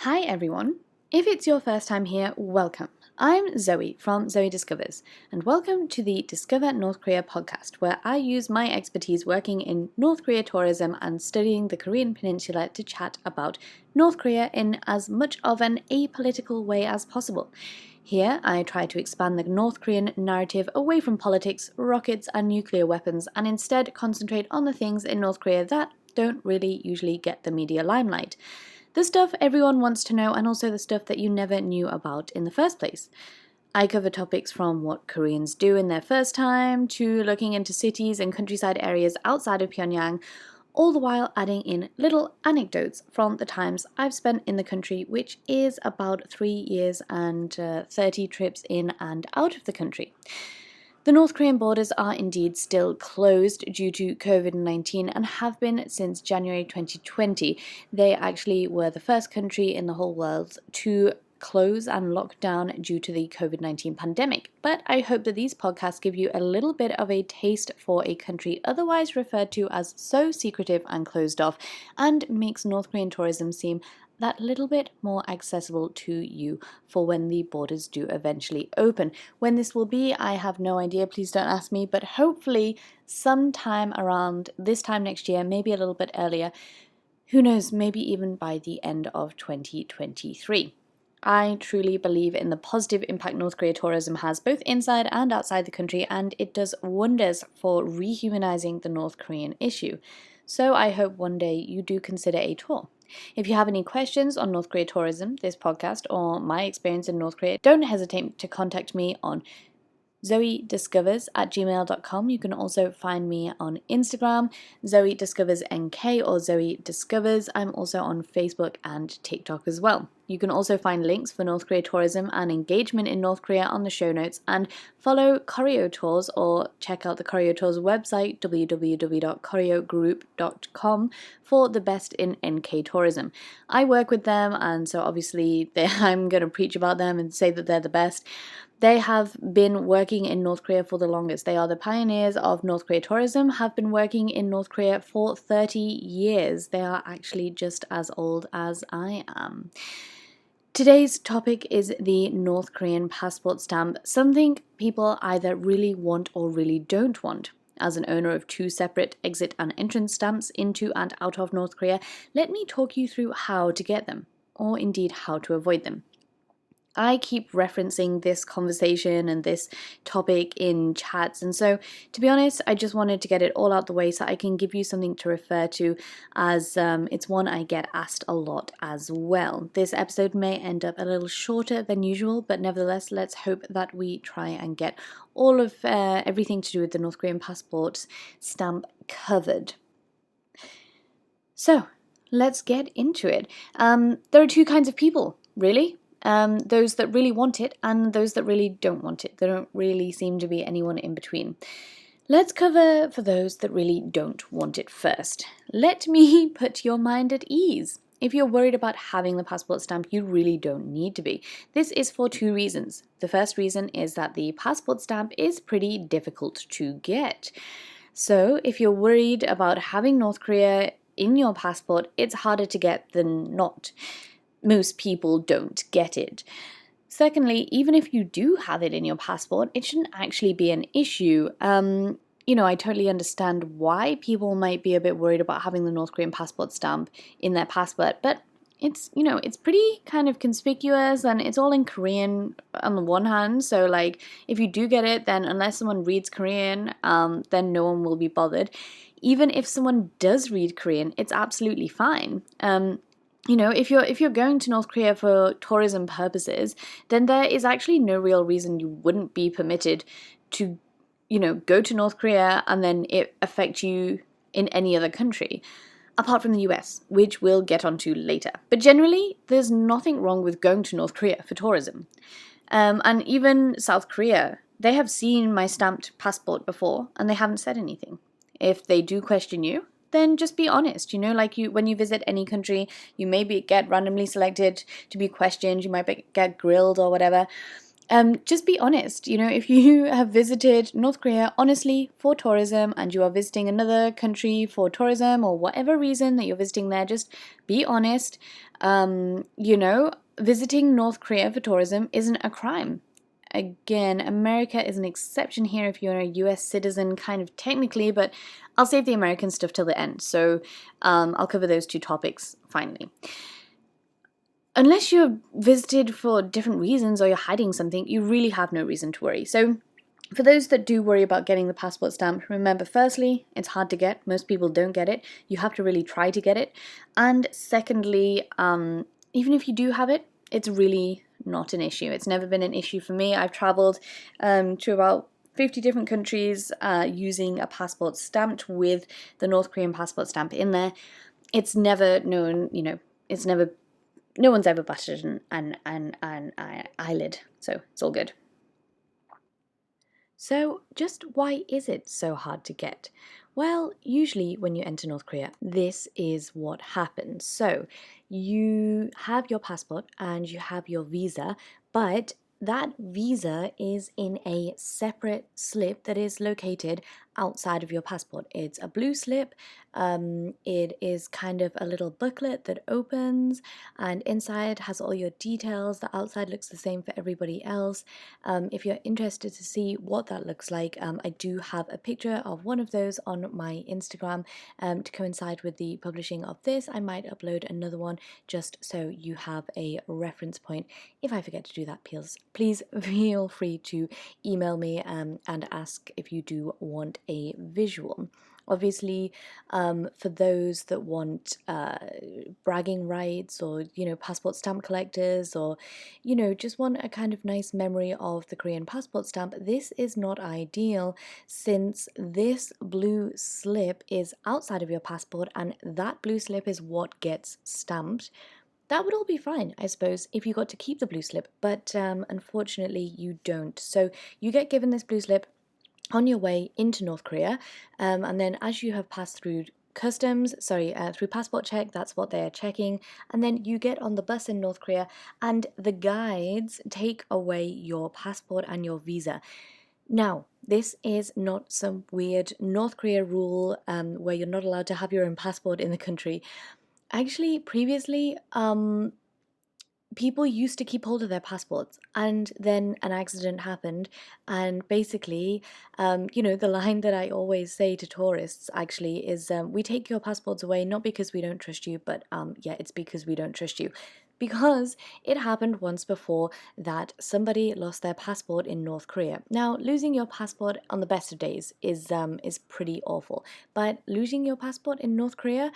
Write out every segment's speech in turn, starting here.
Hi everyone! If it's your first time here, welcome. I'm Zoe from Zoe Discovers, and welcome to the Discover North Korea podcast, where I use my expertise working in North Korea tourism and studying the Korean peninsula to chat about North Korea in as much of an apolitical way as possible. Here, I try to expand the North Korean narrative away from politics, rockets, and nuclear weapons, and instead concentrate on the things in North Korea that don't really usually get the media limelight. The stuff everyone wants to know, and also the stuff that you never knew about in the first place. I cover topics from what Koreans do in their first time, to looking into cities and countryside areas outside of Pyongyang, all the while adding in little anecdotes from the times I've spent in the country, which is about 3 years and 30 trips in and out of the country. The North Korean borders are indeed still closed due to COVID-19 and have been since January 2020. They actually were the first country in the whole world to close and lock down due to the COVID-19 pandemic. But I hope that these podcasts give you a little bit of a taste for a country otherwise referred to as so secretive and closed off, and makes North Korean tourism seem that little bit more accessible to you for when the borders do eventually open. When this will be, I have no idea, please don't ask me, but hopefully sometime around this time next year, maybe a little bit earlier, who knows, maybe even by the end of 2023. I truly believe in the positive impact North Korea tourism has both inside and outside the country, and it does wonders for rehumanizing the North Korean issue. So I hope one day you do consider a tour. If you have any questions on North Korea tourism, this podcast, or my experience in North Korea, don't hesitate to contact me on zoediscovers@gmail.com. You can also find me on Instagram, zoediscoversnk or Zoe Discovers. I'm also on Facebook and TikTok as well. You can also find links for North Korea tourism and engagement in North Korea on the show notes, and follow Koryo Tours or check out the Koryo Tours website, www.koryogroup.com, for the best in NK tourism. I work with them, and so obviously I'm going to preach about them and say that they're the best. They have been working in North Korea for the longest. They are the pioneers of North Korea tourism, have been working in North Korea for 30 years. They are actually just as old as I am. Today's topic is the North Korean passport stamp, something people either really want or really don't want. As an owner of 2 separate exit and entrance stamps into and out of North Korea, let me talk you through how to get them, or indeed how to avoid them. I keep referencing this conversation and this topic in chats, and so to be honest, I just wanted to get it all out the way so I can give you something to refer to, as it's one I get asked a lot as well. This episode may end up a little shorter than usual, but nevertheless, let's hope that we try and get all of everything to do with the North Korean passport stamp covered. So, let's get into it. There are 2 kinds of people, really. Those that really want it and those that really don't want it. There don't really seem to be anyone in between. Let's cover for those that really don't want it first. Let me put your mind at ease. If you're worried about having the passport stamp, you really don't need to be. This is for 2 reasons. The first reason is that the passport stamp is pretty difficult to get. So if you're worried about having North Korea in your passport, it's harder to get than not. Most people don't get it. Secondly, even if you do have it in your passport, it shouldn't actually be an issue. I totally understand why people might be a bit worried about having the North Korean passport stamp in their passport, but it's pretty kind of conspicuous, and it's all in Korean on the one hand, so like if you do get it, then unless someone reads Korean, then no one will be bothered. Even if someone does read Korean, it's absolutely fine. If you're going to North Korea for tourism purposes, then there is actually no real reason you wouldn't be permitted to, go to North Korea and then it affect you in any other country, apart from the US, which we'll get onto later. But generally, there's nothing wrong with going to North Korea for tourism. And even South Korea, they have seen my stamped passport before and they haven't said anything. If they do question you, then just be honest. When you visit any country, you maybe get randomly selected to be questioned, you might get grilled or whatever. Just be honest. If you have visited North Korea honestly for tourism and you are visiting another country for tourism or whatever reason that you're visiting there, just be honest. Visiting North Korea for tourism isn't a crime. Again, America is an exception here if you're a US citizen, kind of technically, but I'll save the American stuff till the end. So I'll cover those two topics finally. Unless you're visited for different reasons or you're hiding something, you really have no reason to worry. So for those that do worry about getting the passport stamp, remember, firstly, it's hard to get. Most people don't get it. You have to really try to get it. And secondly, even if you do have it, it's really not an issue. It's never been an issue for me. I've traveled to about 50 different countries using a passport stamped with the North Korean passport stamp in there. It's never known, it's never, no one's ever batted an eyelid, so it's all good. So, just why is it so hard to get? Well, usually when you enter North Korea, this is what happens. So, you have your passport and you have your visa, but that visa is in a separate slip that is located outside of your passport. It's a blue slip. It is kind of a little booklet that opens, and inside has all your details. The outside looks the same for everybody else. If you're interested to see what that looks like, I do have a picture of one of those on my Instagram to coincide with the publishing of this. I might upload another one just so you have a reference point. If I forget to do that, please feel free to email me and ask if you do want a visual. Obviously, for those that want bragging rights or, passport stamp collectors or, just want a kind of nice memory of the Korean passport stamp, this is not ideal since this blue slip is outside of your passport and that blue slip is what gets stamped. That would all be fine, I suppose, if you got to keep the blue slip, but unfortunately you don't. So you get given this blue slip on your way into North Korea, and then as you have passed through through passport check, that's what they're checking, and then you get on the bus in North Korea and the guides take away your passport and your visa. Now, this is not some weird North Korea rule where you're not allowed to have your own passport in the country. Actually, previously, people used to keep hold of their passports, and then an accident happened, and basically, the line that I always say to tourists actually is, we take your passports away not because we don't trust you, but it's because we don't trust you. Because it happened once before that somebody lost their passport in North Korea. Now, losing your passport on the best of days is pretty awful, but losing your passport in North Korea,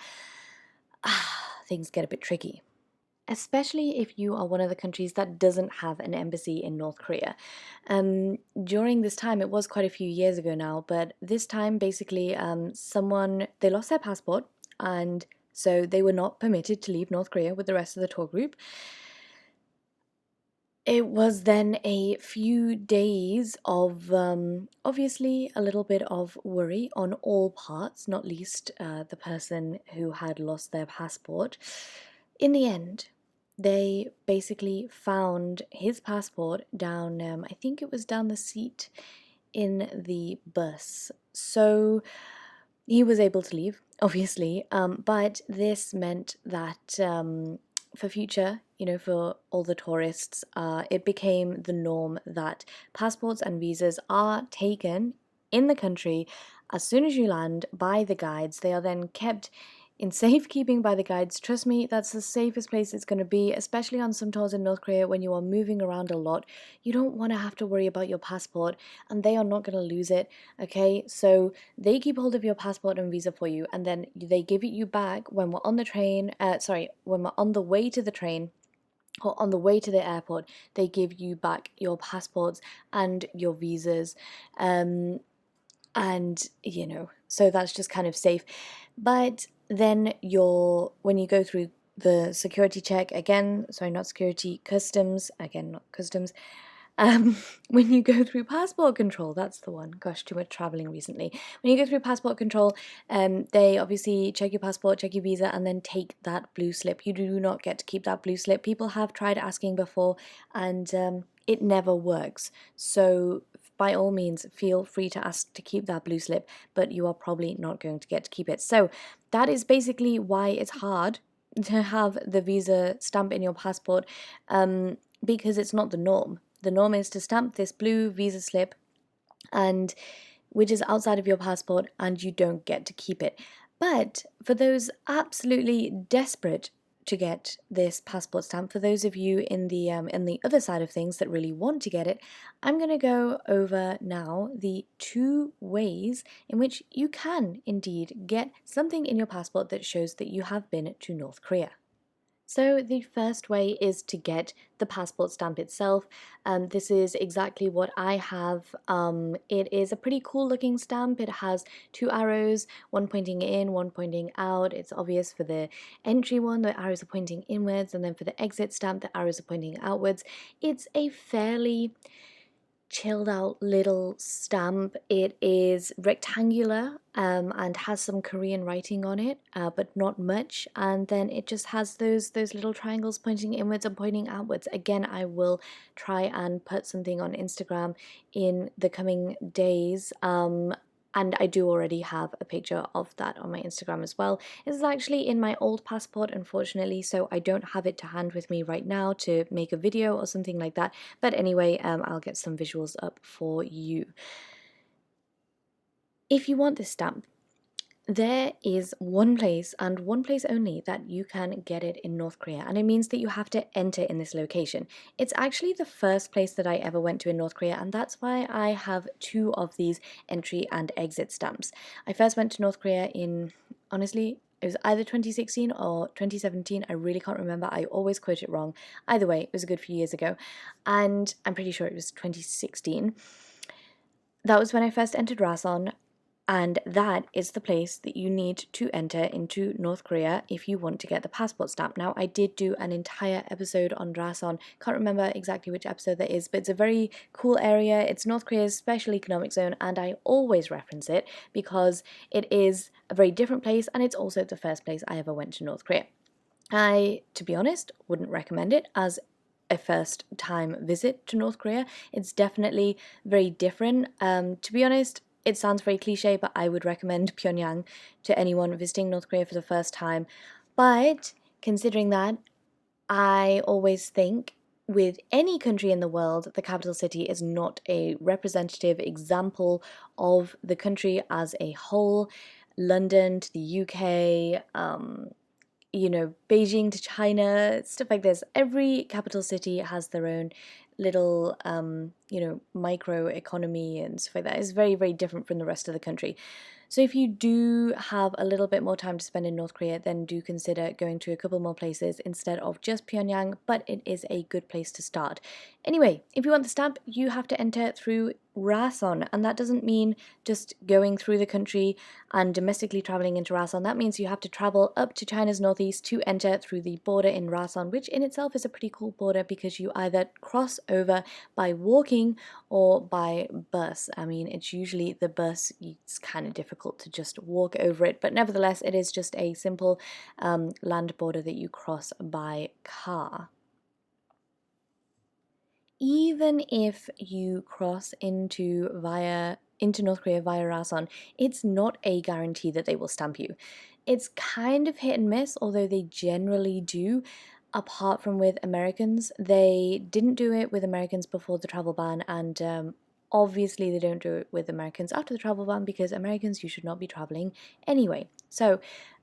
things get a bit tricky. Especially if you are one of the countries that doesn't have an embassy in North Korea. During this time, it was quite a few years ago now, but this time basically they lost their passport and so they were not permitted to leave North Korea with the rest of the tour group. It was then a few days of obviously a little bit of worry on all parts, not least the person who had lost their passport. In the end, they basically found his passport down, I think it was down the seat in the bus. So he was able to leave, obviously, but this meant that for future, for all the tourists, it became the norm that passports and visas are taken in the country as soon as you land by the guides. They are then kept in safekeeping by the guides. Trust me, that's the safest place it's going to be, especially on some tours in North Korea when you are moving around a lot. You don't want to have to worry about your passport, and they are not going to lose it, okay? So they keep hold of your passport and visa for you, and then they give it you back when we're on the train, when we're on the way to the train, or on the way to the airport. They give you back your passports and your visas, and so that's just kind of safe. But then when you go through the security check, again, sorry, not security, customs, again, not customs, When you go through passport control, that's the one. Gosh, too much traveling recently. When you go through passport control, they obviously check your passport, check your visa, and then take that blue slip. You do not get to keep that blue slip. People have tried asking before, and it never works. So by all means, feel free to ask to keep that blue slip, but you are probably not going to get to keep it. So that is basically why it's hard to have the visa stamp in your passport, because it's not the norm. The norm is to stamp this blue visa slip, and which is outside of your passport, and you don't get to keep it. But for those absolutely desperate to get this passport stamp, for those of you in the other side of things that really want to get it, I'm going to go over now the 2 ways in which you can indeed get something in your passport that shows that you have been to North Korea. So the first way is to get the passport stamp itself. This is exactly what I have. It is a pretty cool looking stamp. It has 2 arrows, one pointing in, one pointing out. It's obvious for the entry one, the arrows are pointing inwards, and then for the exit stamp, the arrows are pointing outwards. It's a fairly chilled out little stamp. It is rectangular and has some Korean writing on it, but not much. And then it just has those little triangles pointing inwards and pointing outwards. Again, I will try and put something on Instagram in the coming days. And I do already have a picture of that on my Instagram as well. It's actually in my old passport, unfortunately, so I don't have it to hand with me right now to make a video or something like that. But anyway, I'll get some visuals up for you. If you want this stamp, there is one place and one place only that you can get it in North Korea, and it means that you have to enter in this location. It's actually the first place that I ever went to in North Korea, and that's why I have 2 of these entry and exit stamps. I first went to North Korea in, honestly, it was either 2016 or 2017. I really can't remember. I always quote it wrong. Either way, it was a good few years ago, and I'm pretty sure it was 2016. That was when I first entered Rason, and that is the place that you need to enter into North Korea if you want to get the passport stamp. Now, I did do an entire episode on Rason. Can't remember exactly which episode that is, but it's a very cool area. It's North Korea's special economic zone, and I always reference it because it is a very different place, and it's also the first place I ever went to North Korea. I, to be honest, wouldn't recommend it as a first time visit to North Korea. It's definitely very different. To be honest, it sounds very cliche, but I would recommend Pyongyang to anyone visiting North Korea for the first time. But considering that, I always think with any country in the world, the capital city is not a representative example of the country as a whole. London to the UK, Beijing to China, stuff like this. Every capital city has their own little, micro economy and stuff like that. It's very, very different from the rest of the country. So if you do have a little bit more time to spend in North Korea, then do consider going to a couple more places instead of just Pyongyang, but it is a good place to start. Anyway, if you want the stamp, you have to enter through Rason, and that doesn't mean just going through the country and domestically traveling into Rason. That means you have to travel up to China's northeast to enter through the border in Rason, which in itself is a pretty cool border because you either cross over by walking or by bus. I mean, it's usually the bus. It's kind of difficult to just walk over it, but nevertheless, it is just a simple land border that you cross by car. Even if you cross into North Korea via Rason, it's not a guarantee that they will stamp you. It's kind of hit and miss, although they generally do. Apart from with Americans, they didn't do it with Americans before the travel ban, and obviously they don't do it with Americans after the travel ban because Americans, you should not be traveling anyway. So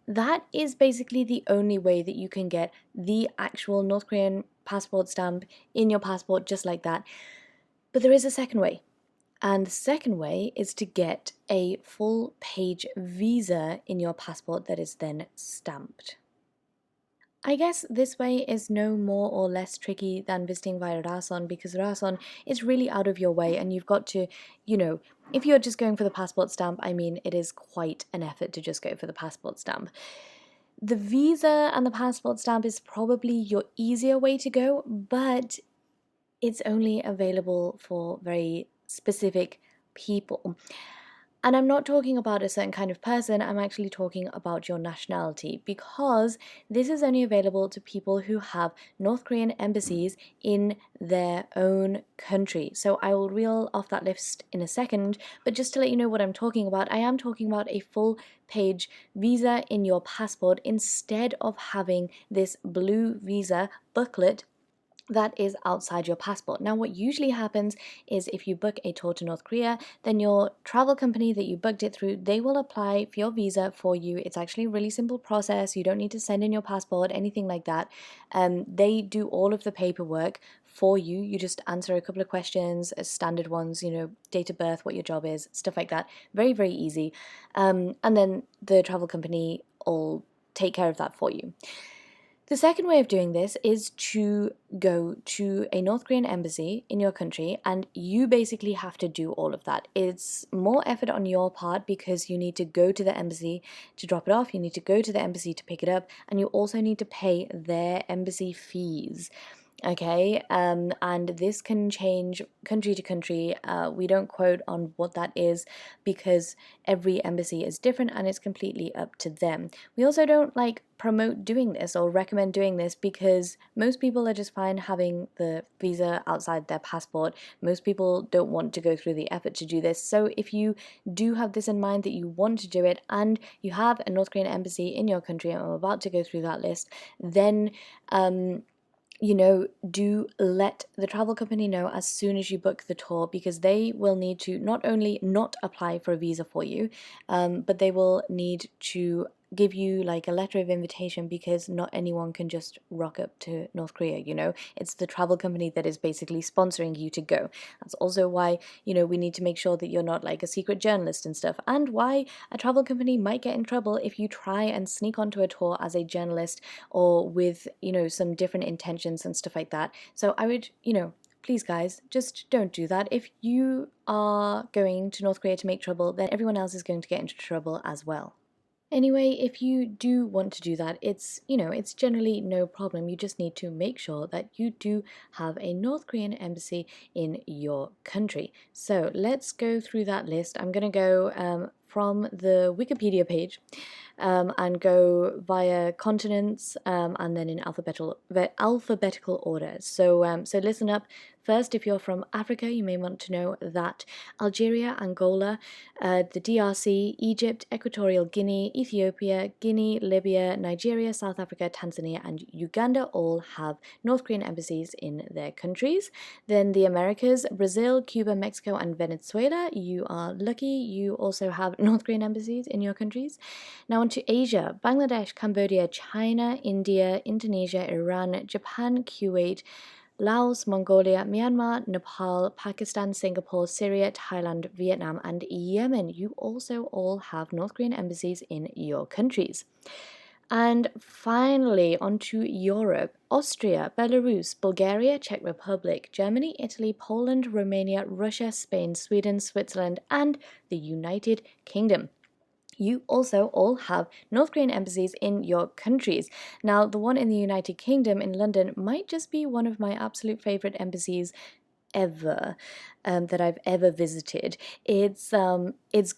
that is basically the only way that you can get the actual North Korean passport stamp in your passport just like that. But there is a second way. And the second way is to get a full page visa in your passport that is then stamped. I guess this way is no more or less tricky than visiting via Rason because Rason is really out of your way and you've got to, if you're just going for the passport stamp, I mean, it is quite an effort to just go for the passport stamp. The visa and the passport stamp is probably your easier way to go, but it's only available for very specific people. And I'm not talking about a certain kind of person, I'm actually talking about your nationality, because this is only available to people who have North Korean embassies in their own country. So I will reel off that list in a second, but just to let you know what I'm talking about, I am talking about a full page visa in your passport instead of having this blue visa booklet that is outside your passport. Now, what usually happens is if you book a tour to North Korea, then your travel company that you booked it through, they will apply for your visa for you. It's actually a really simple process. You don't need to send in your passport, anything like that. They do all of the paperwork for you. You just answer a couple of questions, standard ones, date of birth, what your job is, stuff like that. Very, very easy. And then the travel company will take care of that for you. The second way of doing this is to go to a North Korean embassy in your country, and you basically have to do all of that. It's more effort on your part because you need to go to the embassy to drop it off, you need to go to the embassy to pick it up, and you also need to pay their embassy fees. Okay, and this can change country to country. We don't quote on what that is because every embassy is different and it's completely up to them. We also don't promote doing this or recommend doing this because most people are just fine having the visa outside their passport. Most people don't want to go through the effort to do this. So if you do have this in mind that you want to do it and you have a North Korean embassy in your country, and I'm about to go through that list, then do let the travel company know as soon as you book the tour, because they will need to not only not apply for a visa for you, but they will need to give you a letter of invitation, because not anyone can just rock up to North Korea. It's the travel company that is basically sponsoring you to go. That's also why we need to make sure that you're not a secret journalist and stuff, and why a travel company might get in trouble if you try and sneak onto a tour as a journalist or with some different intentions and stuff like that. So I would please guys, just don't do that. If you are going to North Korea to make trouble, then everyone else is going to get into trouble as well. Anyway, if you do want to do that, it's generally no problem. You just need to make sure that you do have a North Korean embassy in your country. So let's go through that list. I'm going to go from the Wikipedia page and go via continents and then in alphabetical order. So listen up. First, if you're from Africa, you may want to know that Algeria, Angola, the DRC, Egypt, Equatorial Guinea, Ethiopia, Guinea, Libya, Nigeria, South Africa, Tanzania, and Uganda all have North Korean embassies in their countries. Then the Americas, Brazil, Cuba, Mexico, and Venezuela. You are lucky, you also have North Korean embassies in your countries. Now on to Asia, Bangladesh, Cambodia, China, India, Indonesia, Iran, Japan, Kuwait, Laos, Mongolia, Myanmar, Nepal, Pakistan, Singapore, Syria, Thailand, Vietnam, and Yemen. You also all have North Korean embassies in your countries. And finally, onto Europe, Austria, Belarus, Bulgaria, Czech Republic, Germany, Italy, Poland, Romania, Russia, Spain, Sweden, Switzerland, and the United Kingdom. You also all have North Korean embassies in your countries. Now, the one in the United Kingdom in London might just be one of my absolute favorite embassies ever that I've ever visited. It's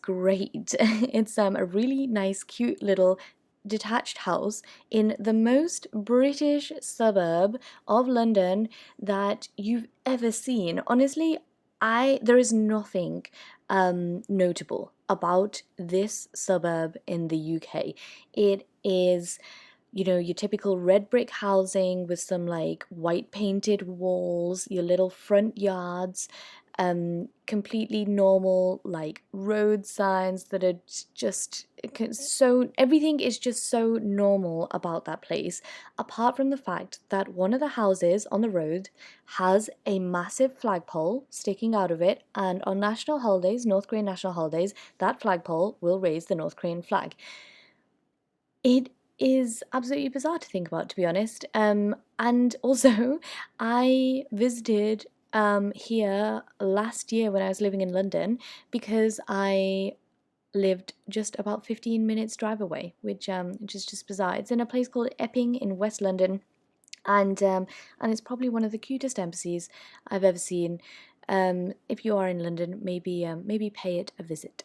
great. It's a really nice, cute little detached house in the most British suburb of London that you've ever seen. Honestly, there is nothing notable about this suburb in the UK. It is your typical red brick housing with some white painted walls, your little front yards, completely normal road signs that are just so, everything is just so normal about that place, apart from the fact that one of the houses on the road has a massive flagpole sticking out of it, and on national holidays, North Korean national holidays, that flagpole will raise the North Korean flag. It is absolutely bizarre to think about, to be honest. And also, I visited here last year when I was living in London, because I lived just about 15 minutes drive away, which is just bizarre. It's in a place called Epping in West London. and it's probably one of the cutest embassies I've ever seen. If you are in London, maybe pay it a visit.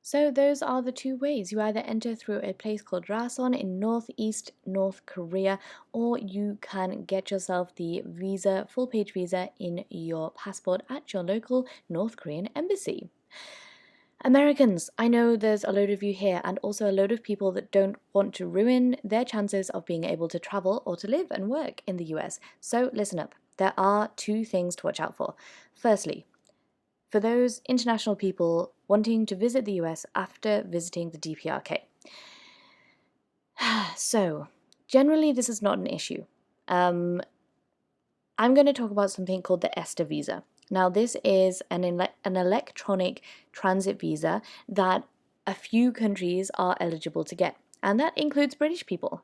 So those are the two ways. You either enter through a place called Rason in northeast North Korea, or you can get yourself the visa, full-page visa in your passport at your local North Korean embassy. Americans, I know there's a load of you here and also a load of people that don't want to ruin their chances of being able to travel or to live and work in the US. So listen up. There are two things to watch out for. Firstly, for those international people wanting to visit the US after visiting the DPRK. So, generally this is not an issue. I'm going to talk about something called the ESTA visa. Now, this is an electronic transit visa that a few countries are eligible to get, and that includes British people.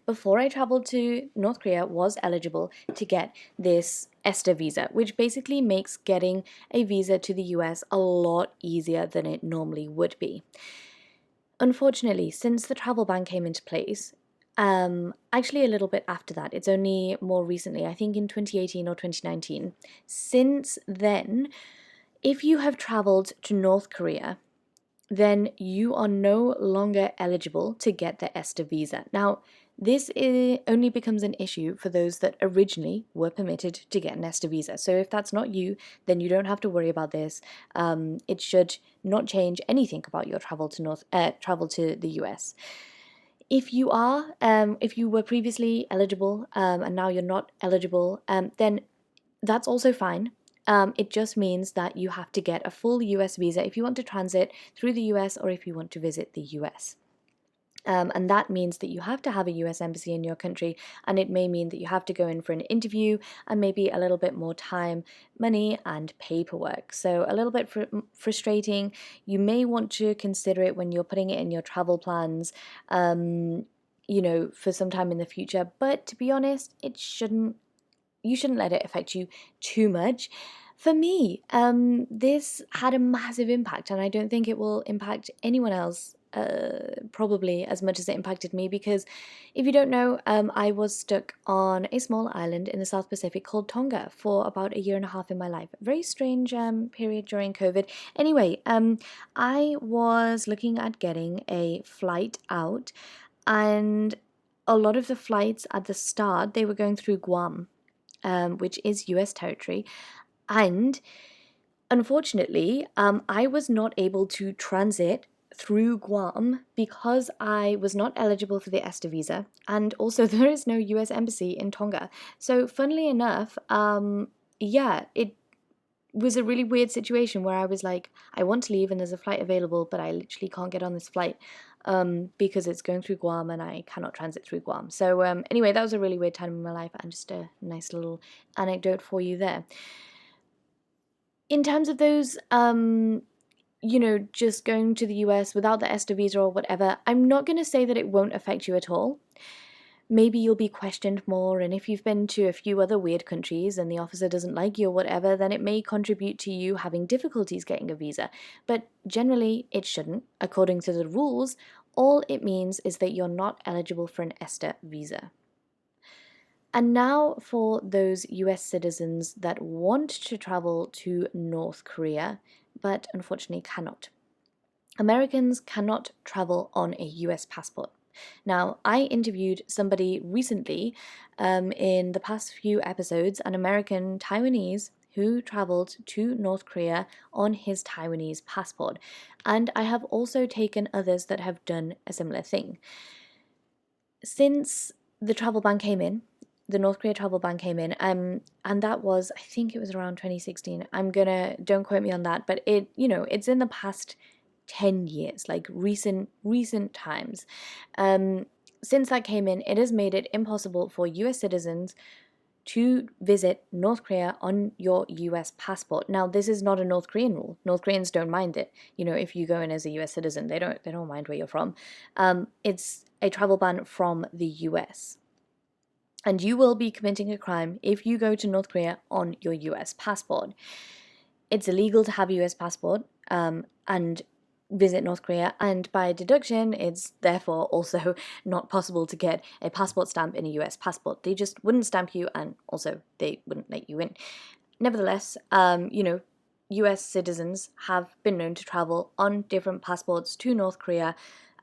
Before I traveled to North Korea, was eligible to get this ESTA visa, which basically makes getting a visa to the US a lot easier than it normally would be. Unfortunately, since the travel ban came into place, actually a little bit after that, it's only more recently, I think in 2018 or 2019, since then, if you have traveled to North Korea, then you are no longer eligible to get the ESTA visa. Now, this only becomes an issue for those that originally were permitted to get an ESTA visa. So if that's not you, then you don't have to worry about this. It should not change anything about your travel to the US. If you are, if you were previously eligible and now you're not eligible, then that's also fine. It just means that you have to get a full US visa if you want to transit through the US or if you want to visit the US. And that means that you have to have a US embassy in your country, and it may mean that you have to go in for an interview and maybe a little bit more time, money, and paperwork. So a little bit frustrating. You may want to consider it when you're putting it in your travel plans, for some time in the future. But to be honest, you shouldn't let it affect you too much. For me, this had a massive impact, and I don't think it will impact anyone else probably as much as it impacted me, because if you don't know, I was stuck on a small island in the South Pacific called Tonga for about 1.5 years in my life. A very strange period during COVID. Anyway, I was looking at getting a flight out, and a lot of the flights at the start, they were going through Guam, which is US territory. And unfortunately, I was not able to transit through Guam because I was not eligible for the ESTA visa, and also there is no US embassy in Tonga. So funnily enough, it was a really weird situation where I was like, I want to leave and there's a flight available, but I literally can't get on this flight because it's going through Guam and I cannot transit through Guam. So anyway, that was a really weird time in my life, and just a nice little anecdote for you there. In terms of those, just going to the US without the ESTA visa or whatever, I'm not going to say that it won't affect you at all. Maybe you'll be questioned more, and if you've been to a few other weird countries and the officer doesn't like you or whatever, then it may contribute to you having difficulties getting a visa. But generally, it shouldn't. According to the rules, all it means is that you're not eligible for an ESTA visa. And now for those US citizens that want to travel to North Korea, but unfortunately cannot. Americans cannot travel on a US passport. Now, I interviewed somebody recently in the past few episodes, an American Taiwanese who traveled to North Korea on his Taiwanese passport. And I have also taken others that have done a similar thing. Since the travel ban came in, the North Korea travel ban came in, and that was, I think it was around 2016. Don't quote me on that, but it's in the past 10 years, like recent times. Since that came in, it has made it impossible for US citizens to visit North Korea on your US passport. Now, this is not a North Korean rule. North Koreans don't mind it. If you go in as a US citizen, they don't mind where you're from. It's a travel ban from the US. And you will be committing a crime if you go to North Korea on your US passport. It's illegal to have a US passport, and visit North Korea, and by deduction it's therefore also not possible to get a passport stamp in a US passport. They just wouldn't stamp you, and also they wouldn't let you in. Nevertheless, US citizens have been known to travel on different passports to North Korea,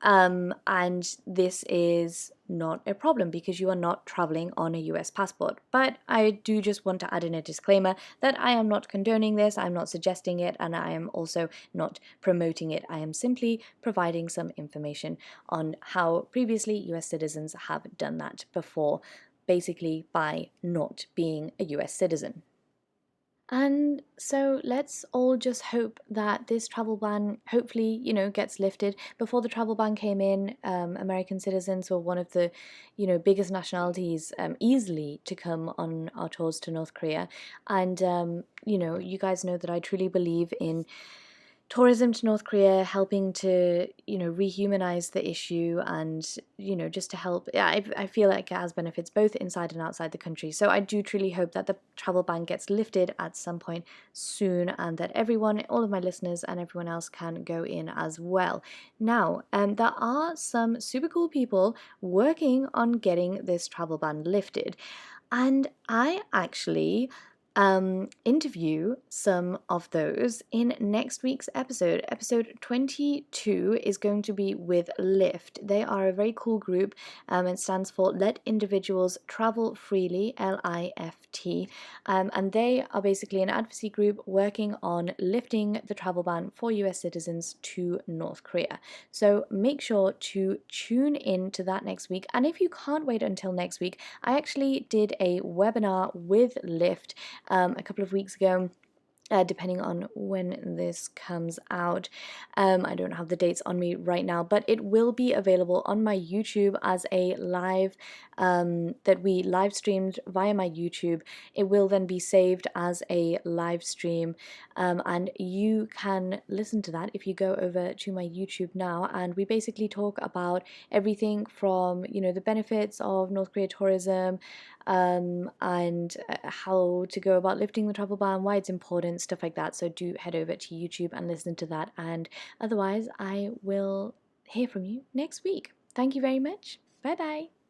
and this is not a problem because you are not traveling on a US passport. But I do just want to add in a disclaimer that I am not condoning this, I'm not suggesting it, and I am also not promoting it. I am simply providing some information on how previously US citizens have done that before, basically by not being a US citizen. And so let's all just hope that this travel ban hopefully, gets lifted. Before the travel ban came in, American citizens were one of the, biggest nationalities easily to come on our tours to North Korea. And, you guys know that I truly believe in tourism to North Korea, helping to, rehumanize the issue and, just to help. I feel like it has benefits both inside and outside the country. So I do truly hope that the travel ban gets lifted at some point soon and that everyone, all of my listeners and everyone else can go in as well. Now, there are some super cool people working on getting this travel ban lifted. And I actually interview some of those in next week's episode. Episode 22 is going to be with LIFT. They are a very cool group. It stands for Let Individuals Travel Freely, LIFT. And they are basically an advocacy group working on lifting the travel ban for US citizens to North Korea. So make sure to tune in to that next week. And if you can't wait until next week, I actually did a webinar with LIFT a couple of weeks ago. Depending on when this comes out. I don't have the dates on me right now, but it will be available on my YouTube as a live, that we live streamed via my YouTube. It will then be saved as a live stream, and you can listen to that if you go over to my YouTube now. And we basically talk about everything from, the benefits of North Korea tourism, and how to go about lifting the travel ban, why it's important, stuff like that. So do head over to YouTube and listen to that. And otherwise, I will hear from you next week. Thank you very much. Bye bye.